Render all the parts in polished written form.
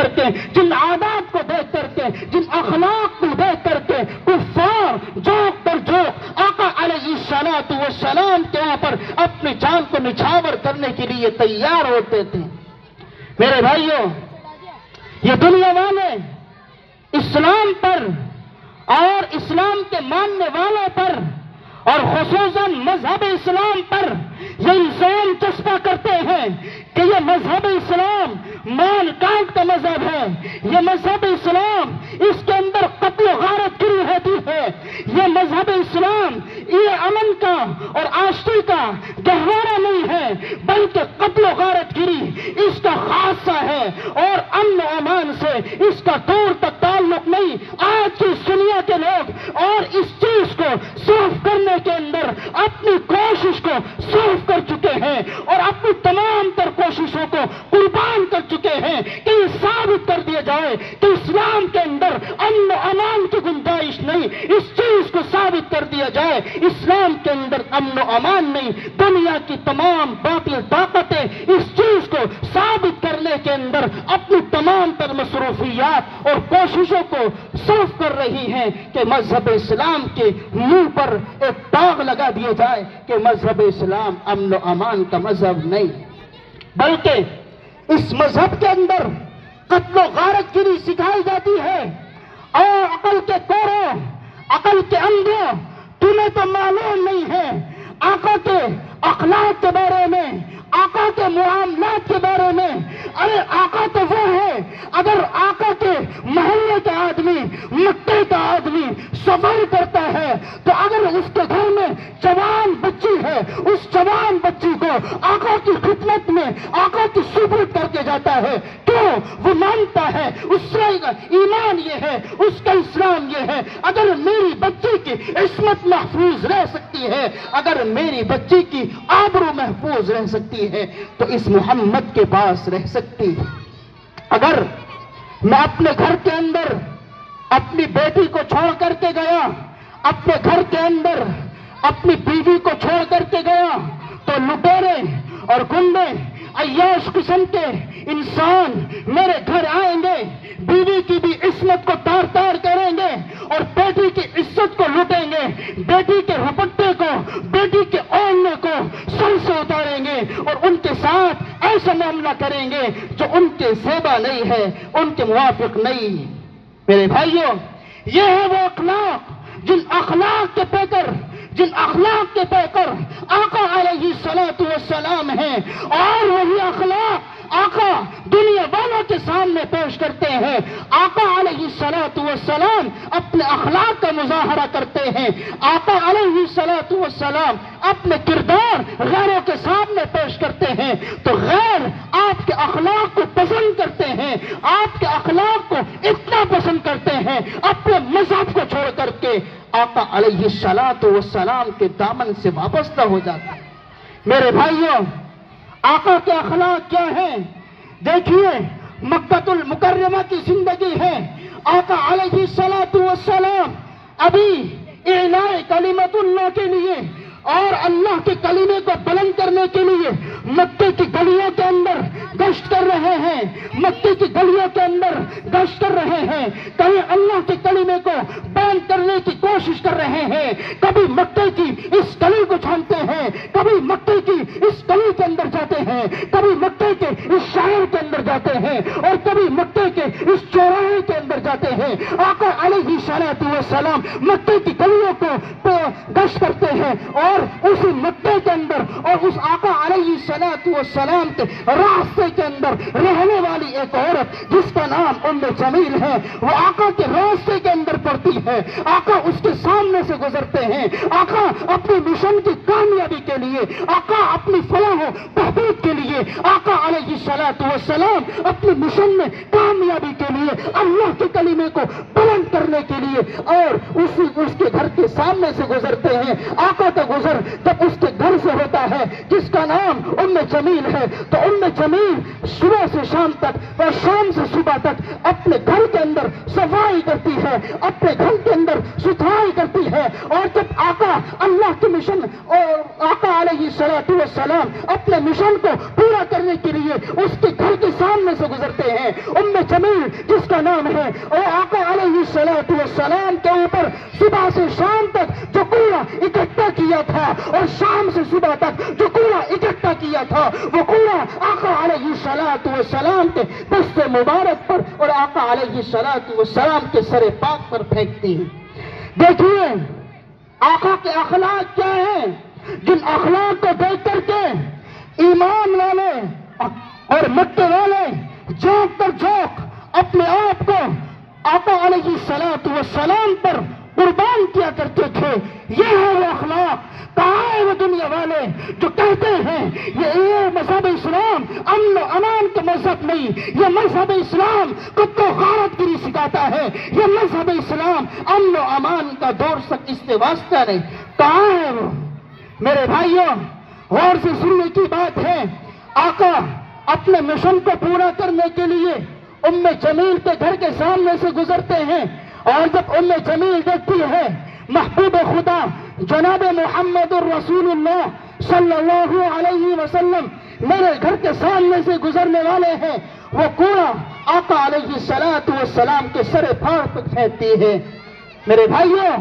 کر کے، جن عادات کو دیکھ کر کے، جن اخلاق کو دیکھ کر کے کفار جوک پر جوک آقا علیہ الصلوۃ والسلام کے اوپر اپنی جان کو نچھاور کرنے کے لیے تیار ہوتے تھے۔ میرے بھائیوں، یہ دنیا والے اسلام پر اور اسلام کے ماننے والوں پر اور خصوصاً مذہب اسلام پر یہ الزام چسپاں کرتے ہیں کہ یہ مذہب اسلام مال کاٹ کا مذہب ہے، یہ مذہب اسلام اس کے اندر قتل و غارت گری ہوتی ہے، یہ مذہب اسلام یہ امن کا اور آشتی کا گہوارہ نہیں ہے بلکہ قتل و غارت گری اس کا خاصہ ہے، اور امن و امان سے اس کا دور تک تعلق نہیں۔ آج کی دنیا کے لوگ اور اس چیز کو صرف کرنے کے اندر اپنی کوشش کو صرف کر چکے ہیں اور اپنی تمام تر کوششوں کو قربان کر چکے ہیں کہ یہ ثابت کر دیا جائے کہ اسلام کے اندر امن و امان کی گنجائش نہیں، اس چیز کو ثابت کر دیا جائے اسلام کے اندر امن و امان نہیں۔ دنیا کی تمام باطل طاقتیں اس چیز کو ثابت کرنے کے اندر اپنی تمام تر مصروفیات اور کوششوں کو صرف کر رہی ہیں کہ مذہب اسلام کے منہ پر ایک داغ لگا دیا جائے کہ مذہب اسلام امن و امان کا مذہب نہیں، بلکہ اس مذہب کے اندر قتل و غارت گری سکھائی جاتی ہے۔ اور عقل کے کوروں، عقل کے اندھوں، تمہیں تو معلوم نہیں ہے آقا کے اخلاق کے بارے میں، آقا کے معاملات کے بارے میں۔ ارے آقا تو وہ ہے، اگر آقا کے محلے کا آدمی، مکے کا آدمی سفر کرتا ہے تو اگر اس کے گھر میں جوان بچی ہے، اس جوان بچی کو آقا کی خدمت میں آقا کی سپرد کر کے جاتا ہے، کیوں؟ وہ مانتا ہے، اس کا ایمان یہ ہے، اس کا اسلام یہ ہے، اگر میری بچی کی عصمت محفوظ رہ سکتی ہے، اگر میری بچی کی آبرو محفوظ رہ سکتی ہے تو اس محمد کے پاس رہ سکتی ہے۔ اگر میں اپنے گھر کے اندر اپنی بیٹی کو چھوڑ کر کے گیا، اپنے گھر کے اندر اپنی بیوی کو چھوڑ کر کے گیا تو لٹیرے اور گنڈے عیاش قسم کے انسان میرے گھر آئیں گے، بیوی کی بھی عصمت کو تار تار کریں گے اور بیٹی کی عزت کو لوٹیں گے، بیٹی کے رپٹے کو، بیٹی کے اوڑھنے کو سر سے اتاریں گے اور ان کے ساتھ ایسا معاملہ کریں گے جو ان کے زیبا نہیں ہے، ان کے موافق نہیں۔ میرے بھائیوں، یہ ہے وہ اخلاق جن اخلاق کے پیکر، جن اخلاق کے پیکر آقا علیہ الصلوۃ والسلام ہیں، اور وہی اخلاق آقا دنیا والوں کے سامنے پیش کرتے ہیں۔ آقا علیہ الصلوۃ والسلام اپنے اخلاق کا مظاہرہ کرتے ہیں، آقا علیہ الصلوۃ والسلام اپنے کردار غیروں کے سامنے پیش کرتے ہیں تو غیر آپ کے اخلاق کو پسند کرتے ہیں، آپ کے اخلاق کو اتنا پسند کرتے ہیں اپنے مذہب کو چھوڑ کر کے آقا علیہ الصلوۃ والسلام کے دامن سے وابستہ ہو جاتے ہیں۔ میرے بھائیوں، آقا کے اخلاق کیا ہیں؟ دیکھیے، مکہ المکرمہ کی زندگی ہے، آقا علیہ الصلوۃ والسلام ابھی اعلاء کلمت اللہ کے لیے اور اللہ کے کلمے کو بلند کرنے کے لیے مکے کی گلیوں کے اندر گشت کر رہے ہیں، مکے کی گلیوں کے اندر گشت کر رہے ہیں، کہیں اللہ کے کلمے کو بلند کرنے کی کوشش کر رہے ہیں، کبھی مکے کی اس گلی کو چھانتے ہیں، کبھی مکے کی اس گلی کے اندر جاتے ہیں، کبھی مکے کے اس شہر کے اندر جاتے ہیں اور کبھی مکے کے اس چوراہے کے اندر جاتے ہیں۔ آقا علیہ الصلوۃ والسلام مکے کی گلیوں کو گشت کرتے ہیں اور اسی مکے کے اندر اور اس آقا علیہ الصلوۃ والسلام کے راستے کے اندر رہنے والی ایک عورت جس کا نام ام جمیل ہے، وہ آقا کے راستے کے اندر پڑتی ہے، آقا اس کے سامنے سے گزرتے ہیں، آقا اپنی مشن کی کامیابی کے لیے، آقا اپنی فلاح و بہبود کے لیے، آقا علیہ الصلوۃ والسلام اپنی مشن میں کامیابی کے لیے، اللہ کے کلمے کو بلند کرنے کے لیے اور اس کے گھر کے سامنے سے گزرتے ہیں۔ آقا کا گزر جب اس کے گھر سے ہوتا ہے جس کا نام ام جمیل ہے تو ام جمیل صبح سے شام تک اور شام سے صبح تک اپنے گھر کے اندر صفائی کرتی ہے، اپنے گھر کے اندر ستھرائی کرتی ہے، اور جب آقا اللہ کے مشن اور آقا علیہ السلام اپنے مشن کو پورا کرنے کے لیے اس کے گھر کے سامنے سے گزرتے ہیں. ام جمیل جس کا نام ہے اور آقا علیہ السلام کے اوپر صبح سے شام تک جو کوڑا اکٹھا کیا تھا اور شام سے صبح تک جو کوڑا اکٹھا کیا تھا وہ کوڑا آقا علیہ السلام کے دست مبارک پر اور آقا علیہ السلام کے سر پاک پر پھینکتی ہیں. دیکھیے آقا کے اخلاق کیا ہیں، جن اخلاق کو دیکھ کر کے ایمان والے اور مکے والے جھانک کر جھانک اپنے آپ کو آقا علیہ السلام پر قربان کیا کرتے تھے. یہ ہے وہ اخلاق. کہاں ہے وہ دنیا والے جو کہتے ہیں یہ مذہب اسلام امن و امان کا مذہب نہیں، یہ مذہب اسلام خود کو غارت گری سکھاتا ہے، یہ مذہب اسلام امن و امان کا دور تک اس سے واسطہ نہیں. کہاں ہے وہ؟ میرے بھائیوں غور سے سننے کی بات ہے. آقا اپنے مشن کو پورا کرنے کے لیے ام جمیل کے گھر کے سامنے سے گزرتے ہیں اور جب ام جمیل دیکھتی ہے محبوب خدا جناب محمد الرسول اللہ صلی اللہ علیہ وسلم میرے گھر کے سامنے سے گزرنے والے ہیں، وہ کوڑا آقا علیہ السلام کے سر پھاڑ پر پھینکتی ہے. میرے بھائیوں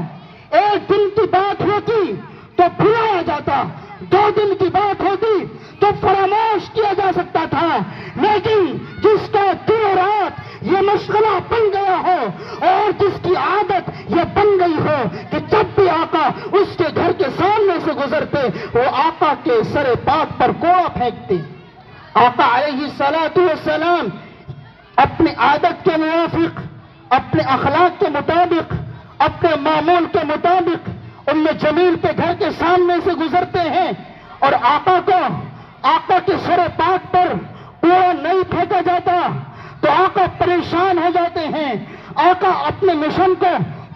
ایک دن کی بات ہوتی تو بھلایا جاتا، 2 دن کی بات ہوتی تو فراموش کیا جا سکتا تھا، لیکن جس کا دن و رات یہ مشغلہ بن گیا ہو اور جس کی عادت یہ بن گئی ہو کہ جب بھی آقا اس کے گھر کے سامنے سے گزرتے وہ آقا کے سر پاک پر کوڑا پھینکتے. آقا علیہ السلام اپنی عادت کے موافق، اپنے اخلاق کے مطابق، اپنے معمول کے مطابق ام جمیل کے گھر کے سامنے سے گزرتے ہیں اور آقا کے سر پاک پر کوڑا نہیں پھینکا جاتا تو آقا پریشان ہو جاتے ہیں. آقا اپنے مشن کو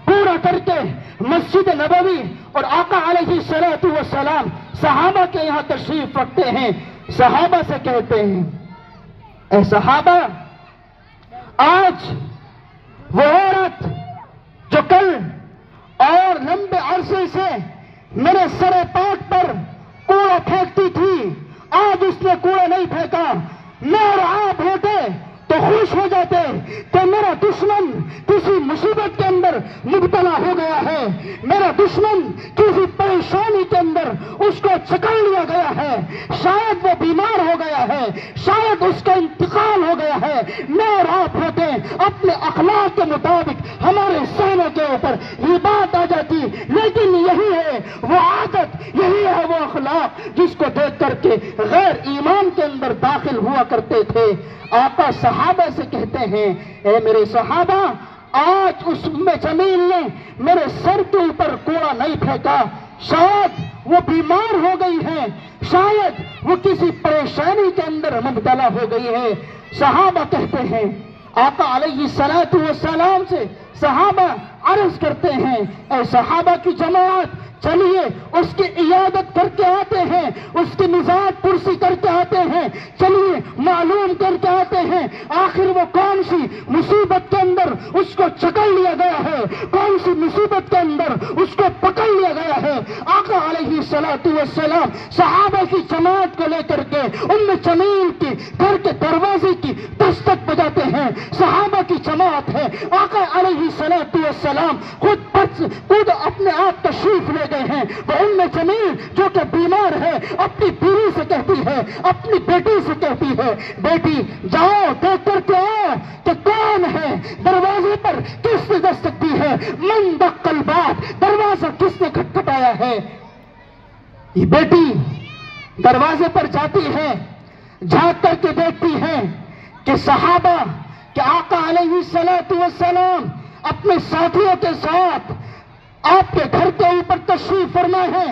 پورا کر کے مسجد نبوی اور آقا علیہ السلام صحابہ کے یہاں تشریف رکھتے ہیں. صحابہ سے کہتے ہیں اے صحابہ، آج وہ عورت جو کل اور لمبے عرصے سے میرے سر پاک پر کوڑا پھینکتی تھی، آج اس نے کوڑا نہیں پھینکا. میں اور آپ ہوتے تو خوش ہو جاتے کہ میرا دشمن کسی مصیبت کے اندر مبتلا ہو گیا ہے، میرا دشمن کسی پریشانی کے اندر اس کو چکر لیا گیا ہے، شاید وہ بیمار ہو گیا ہے، شاید اس کا انتقال ہو گیا ہے. میں اور آپ ہوتے اپنے اخلاق کے مطابق ہمارے سہنوں کے اوپر یہ بات آ جاتی، لیکن یہی ہے وہ عادت، یہی ہے وہ اخلاق جس کو دیکھ کر کے غیر ایمان کے اندر داخل ہوا کرتے تھے. آقا صحابہ سے کہتے ہیں اے میرے صحابہ، آج اس ام جمیل نے میرے سر کے اوپر کوڑا نہیں پھینکا، شاید وہ بیمار ہو گئی ہے، شاید وہ کسی پریشانی کے اندر مبتلا ہو گئی ہے. صحابہ کہتے ہیں آقا علیہ السلام سے صحابہ عرض کرتے ہیں اے صحابہ کی جماعت، چلیے اس کی عیادت کر کے آتے ہیں، اس کی مزاج پرسی کر کے آتے ہیں، چلیے معلوم کر کے آتے ہیں آخر وہ کون سی مصیبت کے اندر اس کو چکر لیا گیا ہے، کون سی مصیبت کے اندر اس کو پکڑ لیا گیا ہے. آقا علیہ السلام صحابہ کی جماعت کو لے کر کے ام جمیل کے گھر کے دروازے کی دستک بجاتے ہیں. صحابہ کی جماعت ہے، آقا علیہ السلام خود اپنے آپ تشریف لے گئے ہیں. وہ ام جمیل جو کہ بیمار ہے اپنی بیوی سے کہتی ہے، اپنی بیٹی سے کہتی ہے بیٹی جاؤ دیکھ کر کے آؤ کہ کون ہے، دروازے پر کس نے دستک دی ہے، من دق الباب، دروازہ کس نے کھٹکھٹایا ہے. یہ بیٹی دروازے پر جاتی ہے، جھانک کر کے دیکھتی ہے کہ صحابہ کہ آقا علیہ السلام اپنے ساتھیوں کے ساتھ آپ کے گھر کے اوپر تشریف فرما ہے،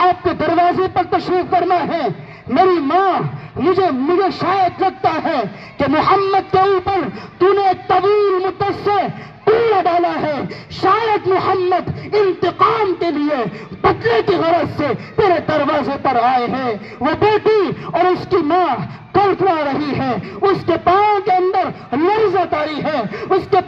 آپ کے دروازے پر تشریف فرما ہے. میری ماں مجھے شاید لگتا ہے کہ محمد کے اوپر تو نے ایک طویل مدت سے کوڑا ڈالا ہے، شاید محمد انتقام کے لیے بدلے کی غرض سے تیرے دروازے پر آئے ہیں. وہ بیٹی اور اس کی ماں تڑپا رہی ہے، اس کے پاؤں کے اندر لرزت آئی ہے، اس کے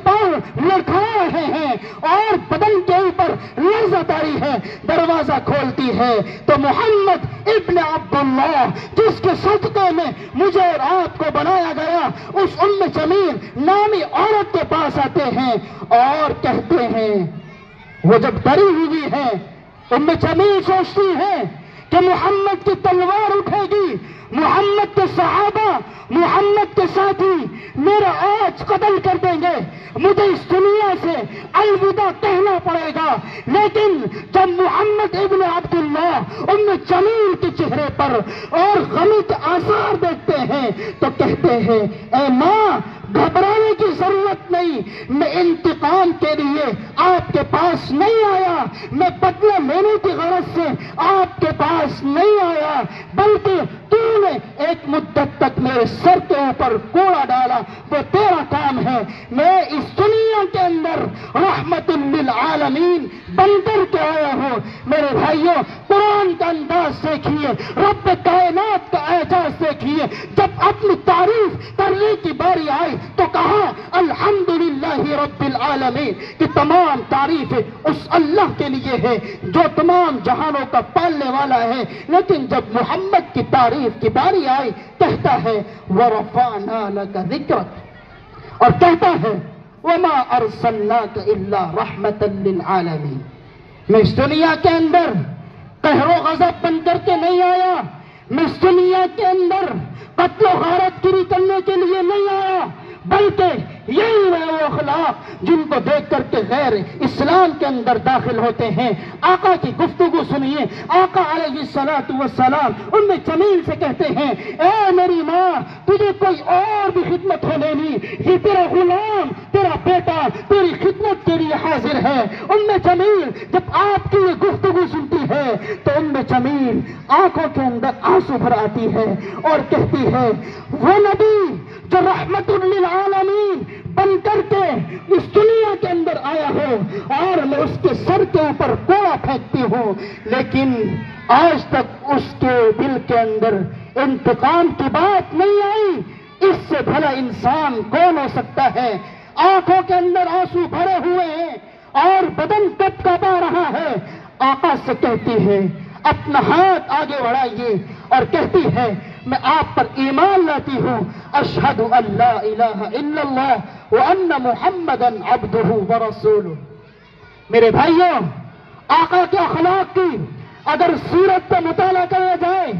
پاؤں لڑکھڑا رہے ہیں اور بدن کے اوپر لرزت آئی ہے۔ دروازہ کھولتی ہے تو محمد ابن عبداللہ، جس کے صدقے میں مجھے اور آپ کو بنایا گیا، اس ام جمیل نامی عورت کے پاس آتے ہیں اور کہتے ہیں، وہ جب ڈری ہوئی ہے، ام جمیل سوچتی ہے کہ محمد کی تلوار اٹھے گی، محمد کے صحابہ، محمد کے ساتھی میرا آج قتل کر دیں گے، مجھے اس دنیا سے الوداع کہنا پڑے گا۔ لیکن جب محمد ابن عبداللہ ام جمیل کے چہرے پر اور غمی کے آثار دیکھتے ہیں تو کہتے ہیں، اے ماں، گھبرانے کی ضرورت نہیں، میں انتقام کے لیے آپ کے پاس نہیں آیا، میں بدلہ لینے کی غرض سے آپ کے پاس نہیں آیا، بلکہ تو نے ایک مدت تک میرے سر کے اوپر کوڑا ڈالا، وہ تیرا کام ہے۔ میں اس دنیا کے اندر رحمت للعالمین بن کر کے آیا ہوں۔ میرے بھائیوں، قرآن کا انداز دیکھیے، رب کائنات کا اعجاز دیکھیے۔ جب اپنی تعریف کرنے کی باری آئی تو کہا الحمدللہ رب العالمین، کہ تمام تعریفیں اس اللہ کے لیے ہے جو تمام جہانوں کا پالنے والا ہے۔ لیکن جب محمد کی تعریف کی باری آئی کہتا ہے وَرَفَعْنَا لَكَ ذِكْرَكَ، اور کہتا ہے وَمَا أَرْسَلْنَاكَ إِلَّا رَحْمَةً لِّلْعَالَمِينَ۔ میں اس دنیا کے اندر قہر و غضب بن کر کے نہیں آیا، میں اس دنیا کے اندر قتل و غارت گری کرنے کے لیے نہیں آیا، بلکہ یہی ہے وہ اخلاق جن کو دیکھ کر کے غیر اسلام کے اندر داخل ہوتے ہیں۔ آقا کی گفتگو سنیے، آقا علیہ السلام ام جمیل سے کہتے ہیں، اے میری ماں، تجھے کوئی اور بھی خدمت ہو لینی، یہ تیرا غلام، تیرا بیٹا تیری خدمت کے لیے حاضر ہے۔ ام جمیل جب آپ کی یہ گفتگو سنتی ہے تو ام جمیل آنکھوں کے اندر آنسو بھر آتی ہے اور کہتی ہے، وہ نبی جو رحمت للعالمین بن کر کے اس دنیا کے اندر آیا ہو اور میں اس کے سر کے اوپر کوڑا پھینکتی ہوں، لیکن آج تک اس کے دل کے اندر انتقام کی بات نہیں آئی۔ اس سے بھلا انسان کون ہو سکتا ہے؟ آنکھوں کے اندر آنسو بھرے ہوئے ہیں اور بدن کپ کپا رہا ہے۔ آقا سے کہتی ہے اپنا ہاتھ آگے بڑھائیے اور کہتی ہے، میں آپ پر ایمان لاتی ہوں، اشہد ان لا الہ الا اللہ وان محمدا عبدہ ورسولہ۔ میرے بھائیوں، آقا کے اخلاق کی اگر سیرت کا مطالعہ کیا جائے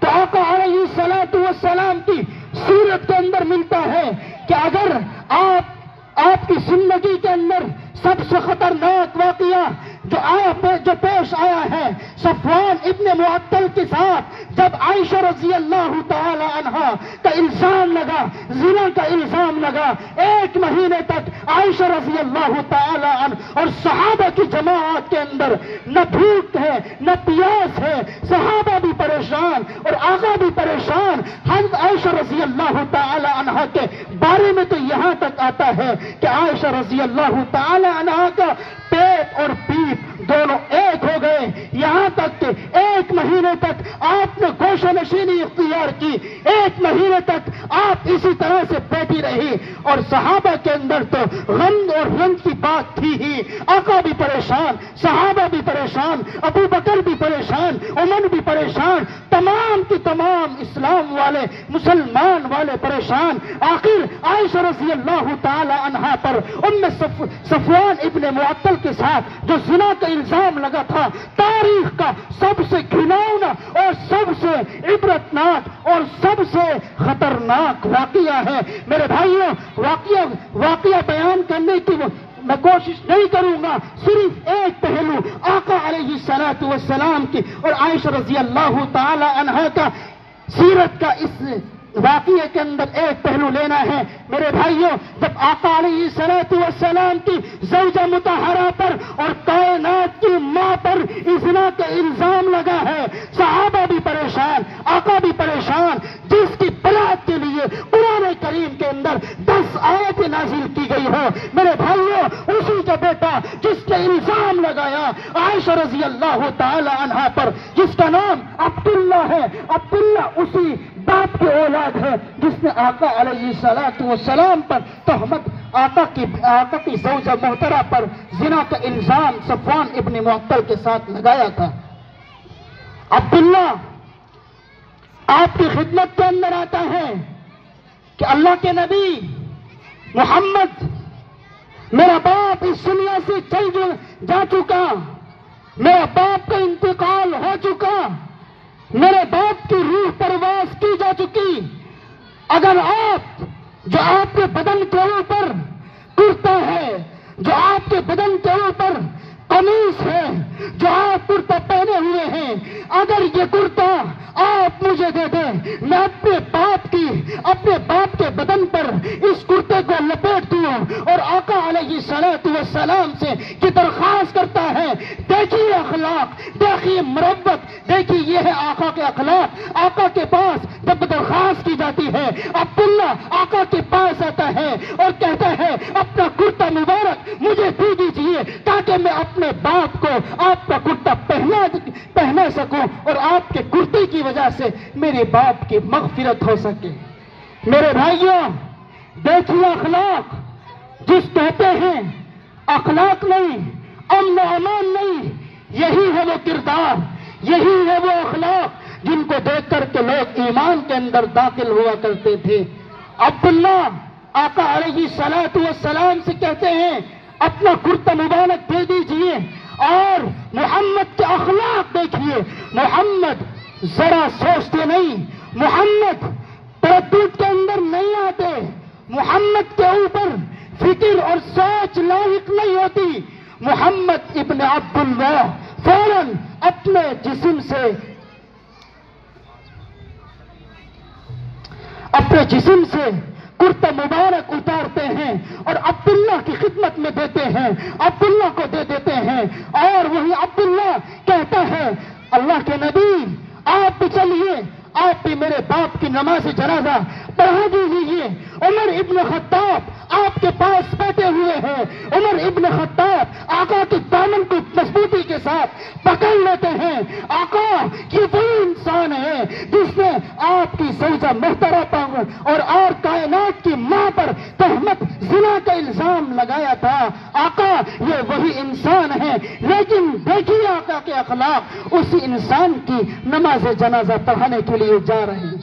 تو آقا علیہ السلام کی سیرت کے اندر ملتا ہے کہ اگر آپ کی زندگی کے اندر سب سے خطرناک واقعہ جو پیش آیا ہے صفوان ابن معطل کے ساتھ، جب عائشہ رضی اللہ تعالی عنہا کا الزام لگا، زنا کا الزام لگا، 1 مہینے تک عائشہ رضی اللہ تعالی عنہ اور صحابہ کی جماعت کے اندر نہ بھوک ہے نہ پیاس ہے، صحابہ بھی پریشان اور آقا بھی پریشان۔ حضرت عائشہ رضی اللہ تعالی عنہا کے بارے میں تو یہاں تک آتا ہے کہ عائشہ رضی اللہ تعالی عنہا کا پیٹ اور پیپ دونوں ایک ہو گئے، یہاں تک کہ 1 مہینے تک آپ نے گوشہ نشینی اختیار کی، 1 مہینے تک آپ اسی طرح سے بیٹھی رہی اور صحابہ کے اندر تو غم اور رنج کی بات تھی ہی۔ آقا بھی پریشان، صحابہ بھی پریشان، ابو بکر بھی پریشان، عمر بھی پریشان، تمام کی تمام اسلام والے مسلمان والے پریشان۔ آخر عائشہ رضی اللہ تعالی عنہا پر صفوان ابن معطل کے ساتھ جو زنا کا الزام لگا تھا، تاریخ کا سب سے گھناؤنا اور سب سے عبرتناک اور سب سے خطرناک واقعہ ہے۔ میرے بھائیوں، واقعہ بیان کرنے کی میں کوشش نہیں کروں گا، صرف ایک پہلو آقا علیہ السلام کی اور عائشہ رضی اللہ تعالی عنہا کا سیرت کا اس واقعے کے اندر ایک پہلو لینا ہے۔ میرے بھائیوں، جب آقا علیہ السلام کی زوجہ مطہرہ پر اور کائنات کی ماں پر زنا کا الزام لگا ہے، صحابہ بھی پریشان، آقا بھی پریشان، جس کی برات کے لیے قرآن کریم کے اندر 10 آیتیں نازل کی گئی ہو۔ میرے بھائیوں، اسی کے کا بیٹا جس نے الزام لگایا عائشہ رضی اللہ تعالی عنہا پر، جس کا نام عبداللہ ہے، عبداللہ اسی باپ کی اولاد ہے جس نے آقا علیہ السلام پر تہمت، آقا کی زوجہ محترمہ پر زنا کا الزام صفوان ابن معطل کے ساتھ لگایا تھا۔ عبداللہ آپ کی خدمت کے اندر آتا ہے کہ اللہ کے نبی محمد، میرا باپ اس دنیا سے چل جا چکا، میرا باپ کا انتقال ہو چکا، میرے باپ کی روح پرواز کی جا چکی، اگر آپ جو آپ کے بدن کے اوپر کرتا ہے، جو آپ کے بدن کے اوپر قمیص ہے، جو آپ کرتا پہنے ہوئے ہیں، اگر یہ کرتا آپ مجھے دے دیں، میں اپنے باپ کے بدن پر اس کرتے کو لپیٹ دوں اور آقا علیہ السلام سے یہ درخواست کرتا ہے، دیکھیے اخلاق، دیکھیے مروت، دیکھیے یہ ہے آقا کے اخلاق۔ آقا کے پاس جب درخواست کی جاتی ہے، عبداللہ آقا کے پاس آتا ہے اور کہتا ہے اپنا کرتا مبارک مجھے دے دیجیے تاکہ میں اپنے باپ کو آپ کا کرتا پہنا سکوں اور آپ کے کرتے کی وجہ سے میرے باپ کی مغفرت ہو سکے۔ میرے بھائیوں، دیکھیے اخلاق، جس کہتے ہیں اخلاق نہیں، امن و امان نہیں، یہی ہے وہ کردار، یہی ہے وہ اخلاق جن کو دیکھ کر کے لوگ ایمان کے اندر داخل ہوا کرتے تھے۔ عبداللہ آقا علیہ السلام سے کہتے ہیں اپنا کرتا مبارک دے دیجئے، اور محمد کے اخلاق دیکھیے، محمد ذرا سوچتے نہیں، محمد تردد کے اندر نہیں آتے، محمد کے اوپر فکر اور سوچ لاحق نہیں ہوتی۔ محمد ابن عبداللہ فوراً اپنے جسم سے کرتا مبارک اتارتے ہیں اور عبداللہ کی خدمت میں دیتے ہیں، عبداللہ کو دے دیتے ہیں، اور وہی عبداللہ کہتا ہے اللہ کے نبی آپ بھی چلیے، آپ بھی میرے باپ کی نماز جنازہ پڑھا دیجیے۔ عمر ابن خطاب آپ کے پاس بیٹھے ہوئے ہیں، عمر ابن خطاب آقا کے دامن کو مضبوطی کے ساتھ پکڑ لیتے ہیں۔ آقا یہ وہی انسان ہے جس نے آپ کی زوجہ محترمہ اور کائنات کی ماں پر تہمت زنا کا الزام لگایا تھا۔ آقا یہ وہی انسان ہے، لیکن دیکھیے آقا کے اخلاق، اسی انسان کی نماز جنازہ پڑھانے کے لیے جا رہے ہیں۔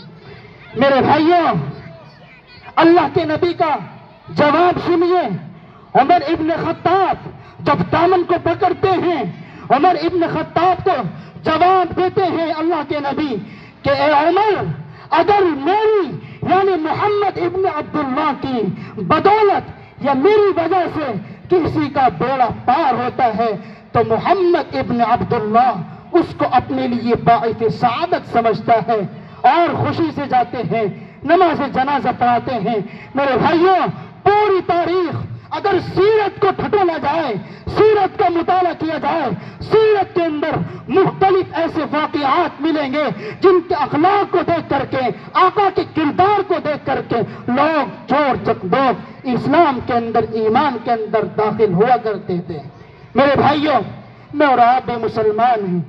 میرے بھائیوں، اللہ کے نبی کا جواب سنیے۔ عمر ابن خطاب جب دامن کو پکڑتے ہیں، عمر ابن خطاب کو جواب دیتے ہیں اللہ کے نبی کہ اے عمر، اگر میری یعنی محمد ابن عبداللہ کی بدولت یا میری وجہ سے کسی کا بیڑا پار ہوتا ہے تو محمد ابن عبداللہ اس کو اپنے لیے باعث سعادت سمجھتا ہے اور خوشی سے جاتے ہیں، نماز جنازہ پڑھاتے ہیں۔ میرے بھائیوں، پوری تاریخ اگر سیرت کو ٹھٹولا جائے، سیرت کا مطالعہ کیا جائے، سیرت کے اندر مختلف ایسے واقعات ملیں گے جن کے اخلاق کو دیکھ کر کے، آقا کے کردار کو دیکھ کر کے لوگ چور چکدور اسلام کے اندر، ایمان کے اندر داخل ہوا کرتے تھے۔ میرے بھائیوں، میں اور آپ بھی مسلمان ہیں،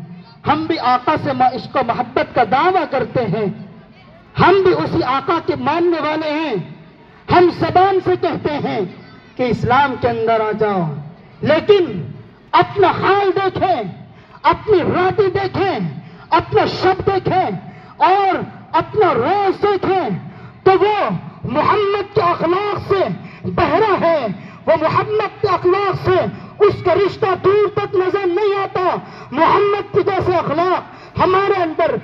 ہم بھی آقا سے عشق و محبت کا دعویٰ کرتے ہیں، ہم بھی اسی آقا کے ماننے والے ہیں، ہم زبان سے کہتے ہیں کہ اسلام کے اندر آ جاؤ، لیکن اپنا حال دیکھیں، اپنی راتیں دیکھیں، اپنا شب دیکھیں اور اپنا روز دیکھیں تو وہ محمد کے اخلاق سے بہرا ہے، وہ محمد کے اخلاق سے اس کا رشتہ دور تک نظر نہیں آتا۔ محمد کے جیسے اخلاق ہمارے اندر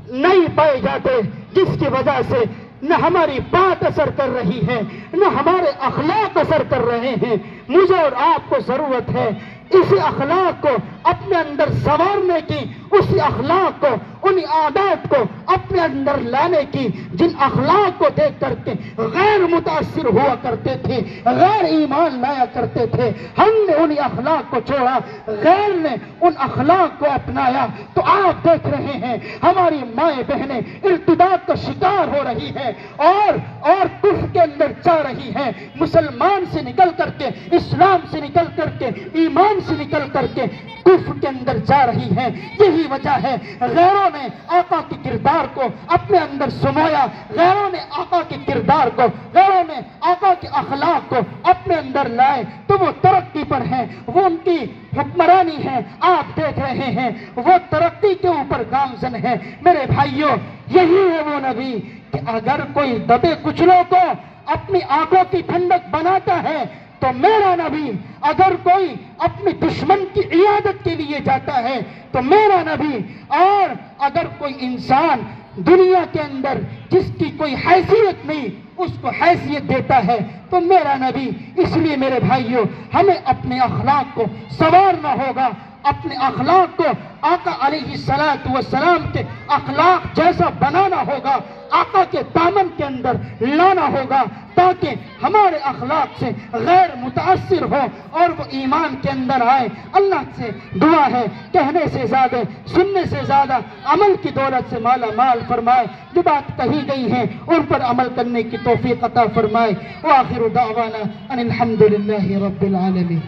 نہیں پائے جاتے، جس کی وجہ سے نہ ہماری بات اثر کر رہی ہے، نہ ہمارے اخلاق اثر کر رہے ہیں۔ مجھے اور آپ کو ضرورت ہے اسی اخلاق کو اپنے اندر سنوارنے کی، اسی اخلاق کو، ان عادات کو اپنے اندر لانے کی جن اخلاق کو دیکھ کر کے غیر متاثر ہوا کرتے تھے، غیر ایمان لایا کرتے تھے، ہم نے ان اخلاق کو چھوڑا، غیر نے ان اخلاق کو اپنایا، تو آپ دیکھ رہے ہیں ہماری مائیں بہنیں ارتداد کا شکار ہو رہی ہے اور کفر کے اندر جا رہی ہیں، مسلمان سے نکل کر کے، اسلام سے نکل کر کے، ایمان سے نکل کر کے کفر کے اندر جا رہی ہیں۔ یہی وجہ ہے غیروں نے آقا کے کردار کو اپنے اندر سمایا، غیروں نے آقا کے کردار کو، غیروں نے آقا کے اخلاق کو اپنے اندر لائے، تو وہ ترقی پر ہیں، وہ ان کی حکمرانی ہے، آپ دیکھ رہے ہیں وہ ترقی کے اوپر گامزن ہے۔ میرے بھائیوں، یہی ہے وہ نبی کہ اگر کوئی دبے کچلوں کو اپنی آنکھوں کی ٹھنڈک بناتا ہے تو میرا نبی، اگر کوئی اپنے دشمن کی عیادت کے لیے جاتا ہے تو میرا نبی، اور اگر کوئی انسان دنیا کے اندر جس کی کوئی حیثیت نہیں اس کو حیثیت دیتا ہے تو میرا نبی۔ اس لیے میرے بھائیوں، ہمیں اپنے اخلاق کو سنوارنا ہوگا، اپنے اخلاق کو آقا علیہ السلام کے اخلاق جیسا بنانا ہوگا، آقا کے دامن کے اندر لانا ہوگا، تاکہ ہمارے اخلاق سے غیر متاثر ہو اور وہ ایمان کے اندر آئے۔ اللہ سے دعا ہے کہنے سے زیادہ، سننے سے زیادہ عمل کی دولت سے مالا مال فرمائے، جو بات کہی گئی ہے ان پر عمل کرنے کی توفیق عطا فرمائے۔ وآخر دعوانا ان الحمد للہ رب العالمین۔